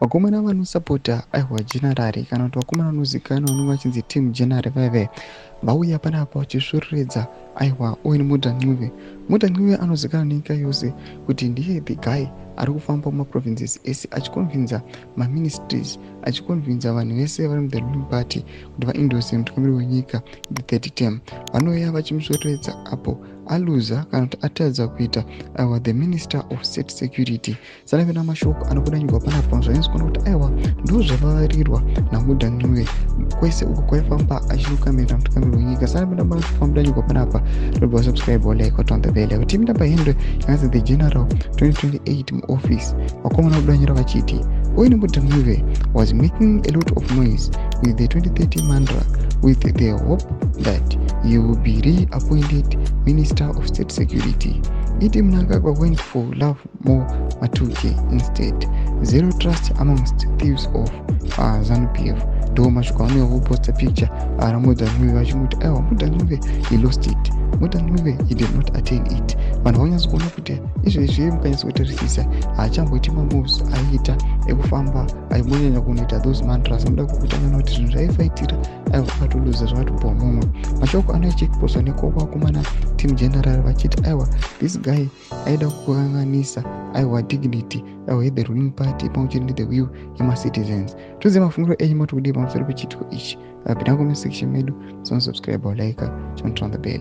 vakomana vanosapota aiwa general kana kuti vakomana vanozivikanwa vanenge vachinzi team general vaive vauya panapa vachisvoreredza aiwa uyu ni Mudha Ncube. Mudha Ncube anozivikanwa nenyika yose kuti ndiye the guy ari kufamba mumaprovinces ese achiconvinza maministries, achiconvinza vanhu vese vari muthe ruling party kuti vaendose mutungamiri wenyika the third term. Vanouya vachimusvoreredza apo aluza kana kuti atadza kuita aiwa the minister of state security. Saka kuna mashoko anobuda nyika panapa pamusanyanyisa kuti aiwa ndozvavarirwa naMudha Ncube kwese uko kwaifamba achinokamira mutungamiri wenyika. Saka kuna mashoko nyika panapa robva subscribe or like on the bell kuti ndaba hendo yanzi the general 2028 muoffice vakomana kudanyira vachiti uyu ni Mudha Ncube was making a lot of noise with the 2030 mantra with the hope that he will be reappointed minister of state security. Iti Mnangagwa went for love more Matuke instead. Zero trust amongst thieves of ZANU-PF. Ndo mashoko amwe kuposta picture ara Mudha Ncube vachimuti aiwa Mudha Ncube he lost it. Mudha Ncube he did not attain it. Vanhu vanyanza kuona kuti izvezvi mukanyasa kutarisisa haachamboiti mamoves aiita ekufamba aimbonyanya kunoita those mantras anoda kukutangana kuti zvinhu zvaifaitira aiwa akatoluza zvakatobva mumwe. Mashoko anochekipozwa nekwakomana team general vachiti aiwa this guy aida kukanganisa aiwa dignity aiwa the ruling party pamwechete the will yemacitizens. Toziva mafungiro enyu moti kudii pamusoro pechitiko ichi. Pinda comment section medu, subscribe or like, turn on the bell.